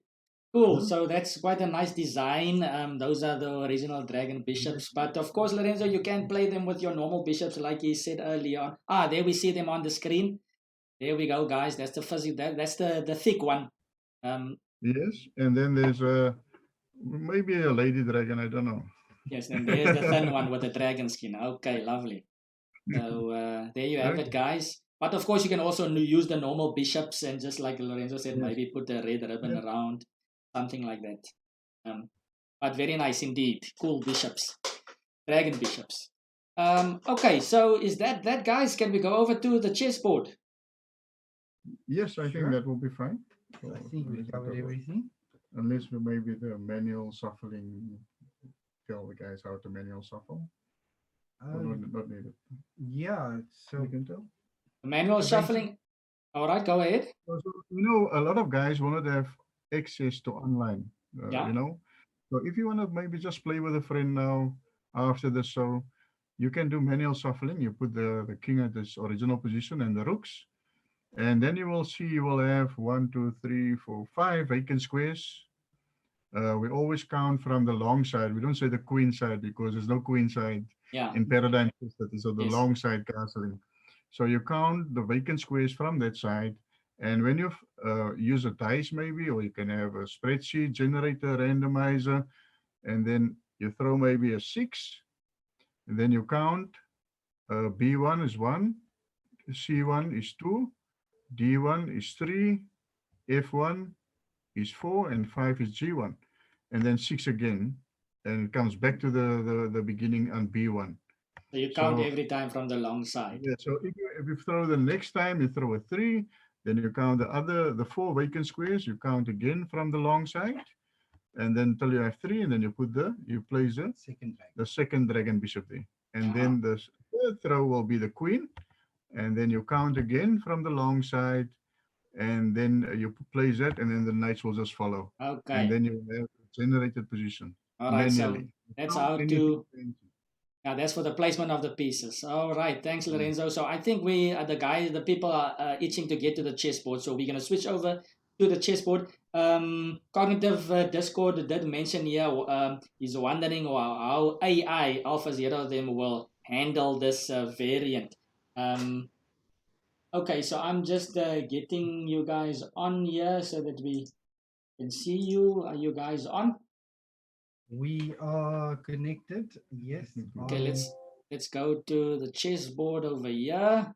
Cool. So that's quite a nice design. Those are the original dragon bishops. But of course, Lourenzo, you can play them with your normal bishops, like he said earlier on. There we see them on the screen. There we go, guys. That's the fuzzy. That's the thick one. Yes, and then there's maybe a lady dragon. I don't know. Yes, and there's the thin one with the dragon skin. Okay, lovely. So there you have it, guys. But of course, you can also use the normal bishops and just like Lourenzo said, maybe put a red ribbon around, something like that. But very nice indeed. Cool bishops, dragon bishops. Okay, so is that guys? Can we go over to the chessboard? Yes, I think that will be fine. I think we covered everything. Unless we maybe the manual shuffling, tell the guys how to manual shuffle. Not needed. Yeah, so you can tell. Manual shuffling. All right, go ahead. So, you know, a lot of guys want to have access to online. You know, so if you want to maybe just play with a friend now after the show, you can do manual shuffling. You put the king at its original position and the rooks. And then you will see you will have 1, 2, 3, 4, 5 vacant squares. We always count from the long side. We don't say the queen side because there's no queen side in paradigm chess. That is the long side castling. So you count the vacant squares from that side. And when you use a dice maybe, or you can have a spreadsheet, generator, randomizer, and then you throw maybe a 6. And then you count B1 is 1, C1 is 2, D1 is 3, F1 is 4, and 5 is G1. And then 6 again, and it comes back to the beginning on B1. So you count every time from the long side. Yeah, so if you throw the next time, you throw a 3, then you count the 4 vacant squares, you count again from the long side, and then until you have 3, and then you place the second dragon bishop there. And then the third throw will be the queen, and then you count again from the long side, and then you place that, and then the knights will just follow. Okay. And then you have generated position. All right, manually. So that's how to. Yeah, that's for the placement of the pieces. All right, thanks, Lourenzo. So I think the people are itching to get to the chessboard. So we're gonna switch over to the chessboard. Cognitive Discord did mention here. He's wondering how AI Alpha Zero them will handle this variant. Okay, so I'm just getting you guys on here so that we can see you. Are you guys on? We are connected. Yes. Okay, let's go to the chessboard over here.